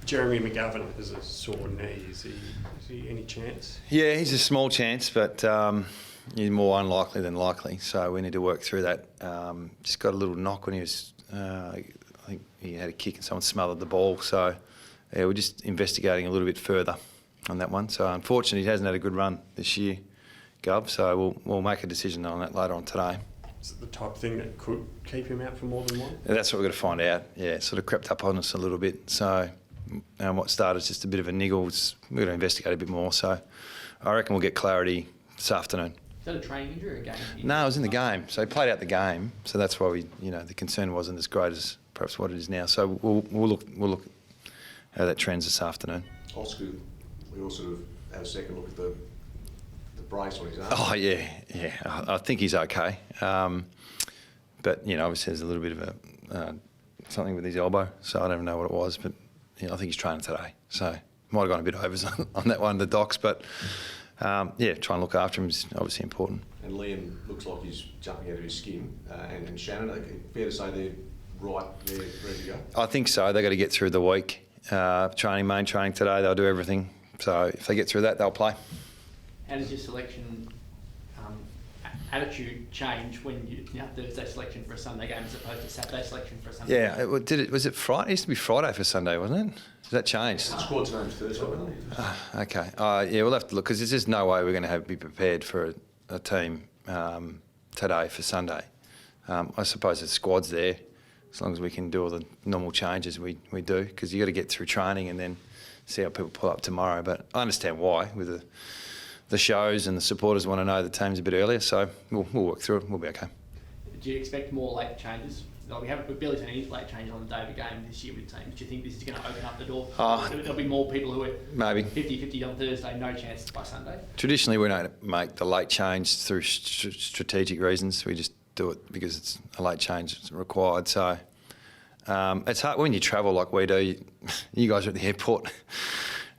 Jeremy McGovern has a sore knee. Is he any chance? Yeah, he's a small chance, but he's more unlikely than likely. So we need to work through that. Just got a little knock when he was, I think he had a kick and someone smothered the ball. So yeah, we're just investigating a little bit further on that one. So unfortunately, he hasn't had a good run this year, Gov. So we'll make a decision on that later on today. Is it the type of thing that could keep him out for more than one? And that's what we've got to find out. Yeah, it sort of crept up on us a little bit. So what started as just a bit of a niggle, we've got to investigate a bit more. So I reckon we'll get clarity this afternoon. Is that a training injury or a game? No, it was in the game. So he played out the game. So that's why the concern wasn't as great as perhaps what it is now. So we'll look how that trends this afternoon. Oscar, we all sort of had a second look at the brace on his arm. Oh yeah. I think he's okay. But obviously there's a little bit of something with his elbow. So I don't even know what it was, but I think he's training today. So might have gone a bit overs on that one, the docs, but try and look after him is obviously important. And Liam looks like he's jumping out of his skin. And Shannon, fair to say they're right there, ready to go? I think so. They've got to get through the week. Main training today, they'll do everything. So if they get through that, they'll play. How does your selection attitude change when you have Thursday selection for a Sunday game as opposed to Saturday selection for a Sunday game? Yeah, was it Friday? It used to be Friday for Sunday, wasn't it? Has that changed? The squad's name's Thursday, wasn't it? Okay. We'll have to look, because there's just no way we're going to be prepared for a team today for Sunday. I suppose the squad's there, as long as we can do all the normal changes we do, because you've got to get through training and then see how people pull up tomorrow. But I understand why, with the shows and the supporters want to know the team's a bit earlier, so we'll work through it. We'll be okay. Do you expect more late changes? We've barely seen any late changes on the day of a game this year with teams. Do you think this is going to open up the door? There'll be more people who are maybe 50-50 on Thursday, no chance by Sunday? Traditionally, we don't make the late change through strategic reasons. We just do it because it's a late change required. So it's hard when you travel like we do. You guys are at the airport.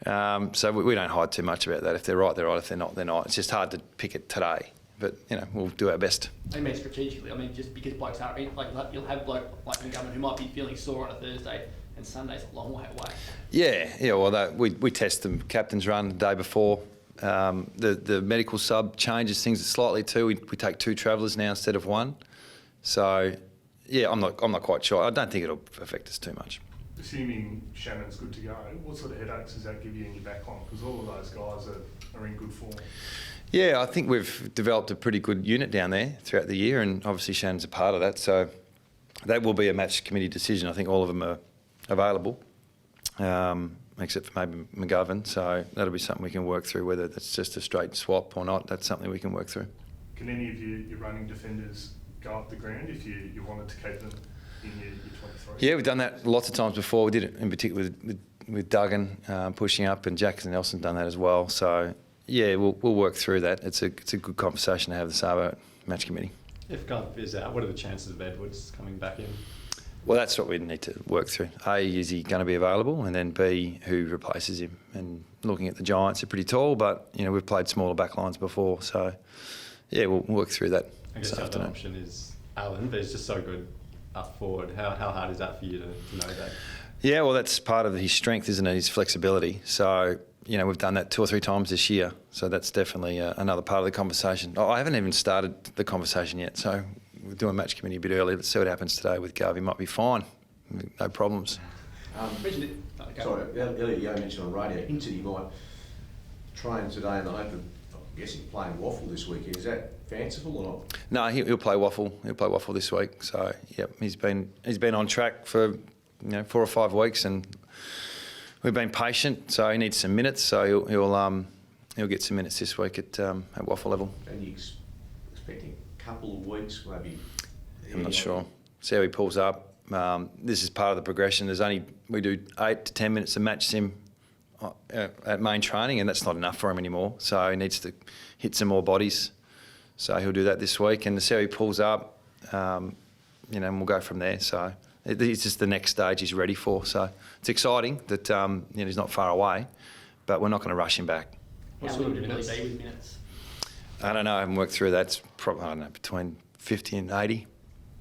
So we don't hide too much about that. If they're right, they're right. If they're not, they're not. It's just hard to pick it today. But, we'll do our best. I mean, strategically, just because blokes are, you'll have bloke like McGovern who might be feeling sore on a Thursday and Sunday's a long way away. Yeah, well, we test the captain's run the day before. The medical sub changes things slightly too. We take 2 travellers now instead of 1. So, yeah, I'm not quite sure. I don't think it'll affect us too much. Assuming Shannon's good to go, what sort of headaches does that give you in your back line? Because all of those guys are in good form. Yeah, I think we've developed a pretty good unit down there throughout the year, and obviously Shannon's a part of that. So that will be a match committee decision. I think all of them are available, except for maybe McGovern. So that'll be something we can work through, whether that's just a straight swap or not. That's something we can work through. Can any of your running defenders go up the ground if you wanted to keep them in your 23? Yeah, we've done that lots of times before. We did it in particular with Duggan pushing up, and Jackson Nelson's done that as well. So yeah, we'll work through that. It's a good conversation to have the Sabo match committee. If Gov is out, what are the chances of Edwards coming back in? Well, that's what we need to work through. A, is he going to be available? And then B, who replaces him? And looking at the Giants, they're pretty tall, but we've played smaller back lines before. So yeah, we'll work through that. I guess the other option is Allen, but he's just so good up forward. How hard is that for you to know that? Yeah, well, that's part of his strength, isn't it? His flexibility. So we've done that 2 or 3 times this year. So that's definitely another part of the conversation. I haven't even started the conversation yet. So we're doing match committee a bit early. Let's see what happens today with Gov. He might be fine. No problems. Sorry, earlier you mentioned on radio, Hinton, he might train today in the hope of, I'm guessing, playing WAFL this weekend. Is that fanciful or not? No, he'll play WAFL. He'll play WAFL this week. So, yep, he's been on track for 4 or 5 weeks, and we've been patient. So he needs some minutes. So he'll get some minutes this week at WAFL level. And you expecting a couple of weeks, maybe? I'm not sure. See how he pulls up. This is part of the progression. We do 8 to 10 minutes of match sim at main training, and that's not enough for him anymore. So he needs to hit some more bodies. So he'll do that this week, and to see how he pulls up, and we'll go from there. So it's just the next stage he's ready for. So it's exciting that he's not far away, but we're not going to rush him back. What sort of minutes? With minutes? I don't know. I haven't worked through that. It's probably, between 50 and 80.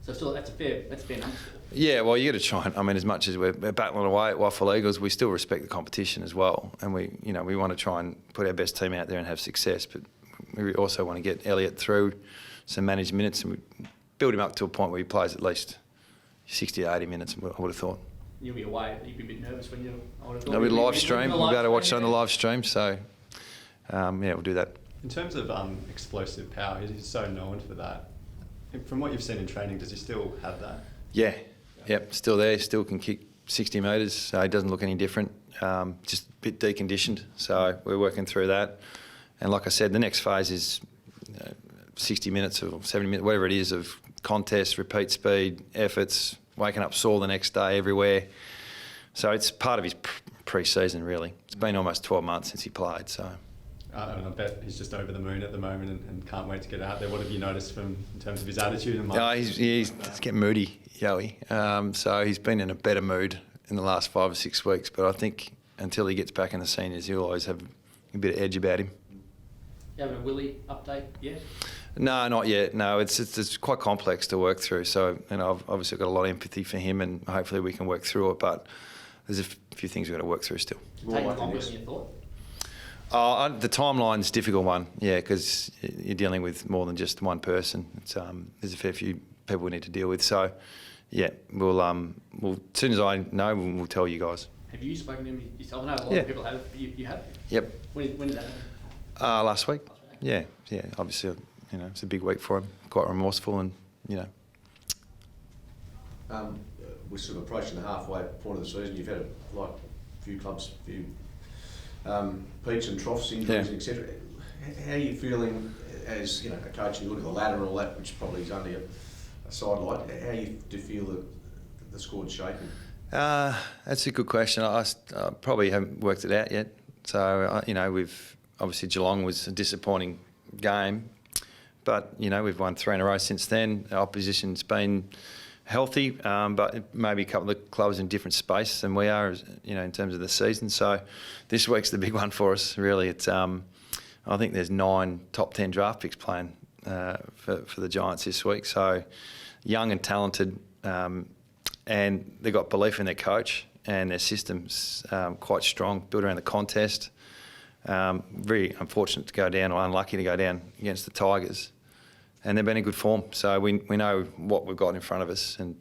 So still, that's a fair number. Yeah, well, you got to try and, I mean, as much as we're battling away at Waffle Eagles, we still respect the competition as well. And we want to try and put our best team out there and have success. But we also want to get Elliot through some managed minutes and build him up to a point where he plays at least 60 to 80 minutes, I would have thought. You'll be away, you'd be a bit nervous when you... There'll be live stream. We'll be able to watch it on the live stream. So, yeah, we'll do that. In terms of explosive power, he's so known for that. From what you've seen in training, does he still have that? Yeah. Yep, still there. Still can kick 60 metres. So he doesn't look any different. Just a bit deconditioned. So we're working through that. And like I said, the next phase is 60 minutes or 70 minutes, whatever it is, of contests, repeat speed, efforts, waking up sore the next day everywhere. So it's part of his pre-season, really. It's been almost 12 months since he played. So. And I bet he's just over the moon at the moment and can't wait to get out there. What have you noticed in terms of his attitude and mindset? He's getting moody, Yowie. So he's been in a better mood in the last 5 or 6 weeks. But I think until he gets back in the seniors, he'll always have a bit of edge about him. You having a Willie update yet? No, not yet. No, it's quite complex to work through. So, I've obviously got a lot of empathy for him, and hopefully we can work through it. But there's a few things we've got to work through still. Take longer than you thought? The timeline's a difficult one, yeah, because you're dealing with more than just one person. It's there's a fair few people we need to deal with. So, yeah, we'll as soon as I know, we'll tell you guys. Have you spoken to him yourself? I know a lot of people have. You have? Yep. When did that happen? Last week. Yeah. Obviously, it's a big week for him. Quite remorseful, and We're sort of approaching the halfway point of the season. You've had a few clubs, peaks and troughs, injuries, etc. How are you feeling as a coach? You look at the ladder and all that, which probably is only a sidelight. How do you feel that the squad's shaping? That's a good question. I probably haven't worked it out yet. So we've obviously Geelong was a disappointing game, but we've won 3 in a row since then. Our opposition's been healthy, but maybe a couple of clubs in different space than we are, in terms of the season. So this week's the big one for us, really. It's I think there's 9 top 10 draft picks playing for the Giants this week. So young and talented, and they've got belief in their coach and their system's quite strong, built around the contest. Very unfortunate to go down, or unlucky to go down against the Tigers. And they've been in good form, so we know what we've got in front of us, and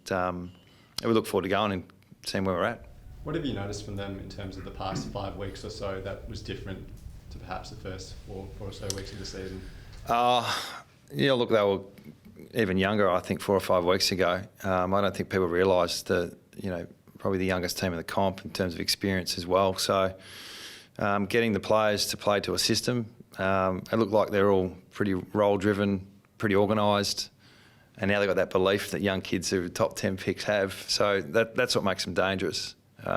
we look forward to going and seeing where we're at. What have you noticed from them in terms of the past 5 weeks or so that was different to perhaps the first 4 or so weeks of the season? Look, they were even younger, I think, 4 or 5 weeks ago. I don't think people realised that, probably the youngest team in the comp in terms of experience as well. So getting the players to play to a system, it looked like they're all pretty role-driven, pretty organised, and now they've got that belief that young kids who are top 10 picks have. So that's what makes them dangerous. They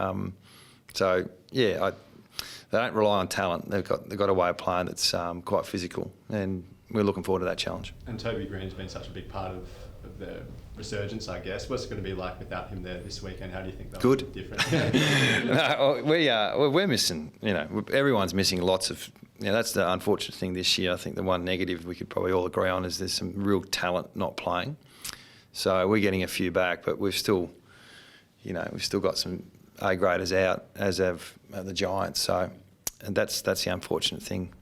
don't rely on talent. They've got a way of playing that's quite physical, and we're looking forward to that challenge. And Toby Green's been such a big part of the resurgence, I guess. What's it going to be like without him there this weekend? How do you think that'll be different? No, we're missing. Everyone's missing lots of. That's the unfortunate thing this year. I think the one negative we could probably all agree on is there's some real talent not playing. So we're getting a few back, but we've still got some A graders out, as have the Giants. So, and that's the unfortunate thing.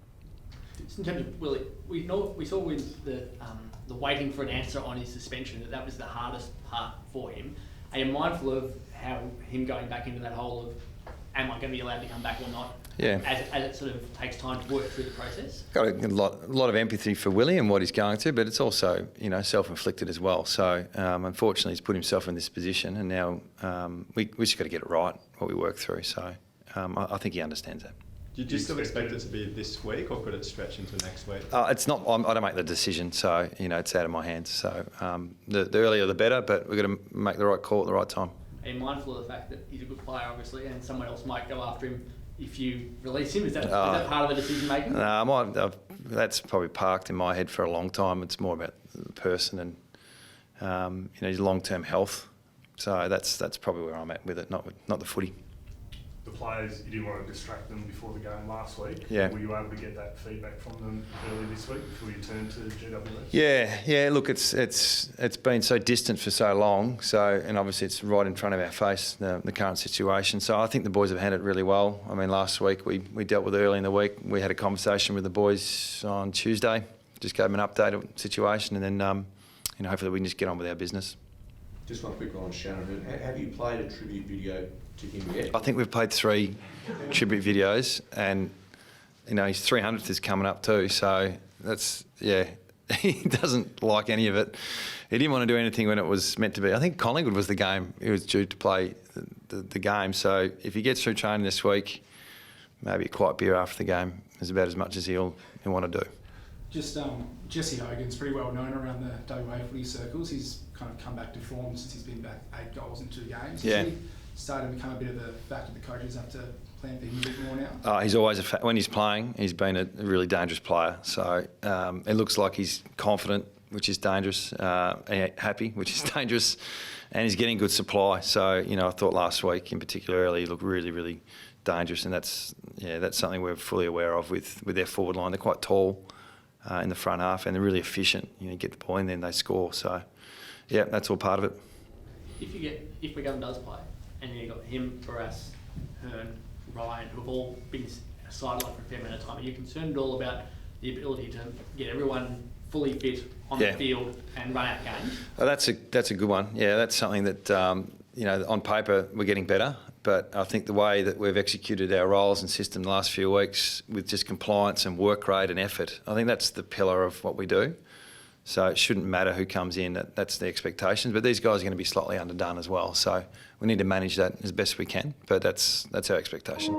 In terms of Willie, we saw with the waiting for an answer on his suspension that was the hardest part for him. Are you mindful of how him going back into that hole of, am I going to be allowed to come back or not? Yeah. As it sort of takes time to work through the process. Got a lot of empathy for Willie and what he's going through, but it's also self-inflicted as well. So unfortunately, he's put himself in this position, and now we just got to get it right what we work through. So I think he understands that. Do you still expect it to be this week, or could it stretch into next week? It's not. I don't make the decision, so it's out of my hands. So the earlier the better, but we've got to make the right call at the right time. Are you mindful of the fact that he's a good player, obviously, and someone else might go after him if you release him? Is that part of the decision making? No, that's probably parked in my head for a long time. It's more about the person and his long-term health. So that's probably where I'm at with it, not the footy. The players, you didn't want to distract them before the game last week. Yeah. Were you able to get that feedback from them early this week before you turned to GWS? Yeah. Look, it's been so distant for so long. So, and obviously it's right in front of our face, the current situation. So I think the boys have handled it really well. I mean, last week we dealt with it early in the week. We had a conversation with the boys on Tuesday. Just gave them an update of the situation, and then hopefully we can just get on with our business. Just one quick one on Shannon. Have you played a tribute video to him yet? I think we've played 3 tribute videos, and his 300th is coming up too. So that's he doesn't like any of it. He didn't want to do anything when it was meant to be. I think Collingwood was the game he was due to play the game. So if he gets through training this week, maybe a quiet beer after the game is about as much as he'll want to do. Just Jesse Hogan's pretty well known around the WA footy circles. He's kind of come back to form since he's been back 8 goals in 2 games. Yeah. Has he started to become a bit of the fact that the coaches have to plan for him a bit more now? He's always when he's playing, he's been a really dangerous player. So it looks like he's confident, which is dangerous, and happy, which is dangerous, and he's getting good supply. So I thought last week in particular early he looked really, really dangerous, and that's something we're fully aware of with their forward line. They're quite tall in the front half, and they're really efficient. You get the ball in, then they score. So that's all part of it. If McGovern does play, and then you've got him, Barras, Hearn, Ryan, who have all been sidelined for a fair amount of time, are you concerned at all about the ability to get everyone fully fit on the field and run out games? That's a good one. Yeah, that's something that on paper we're getting better, but I think the way that we've executed our roles and system the last few weeks with just compliance and work rate and effort, I think that's the pillar of what we do. So it shouldn't matter who comes in, that's the expectations. But these guys are going to be slightly underdone as well. So we need to manage that as best we can, but that's our expectation.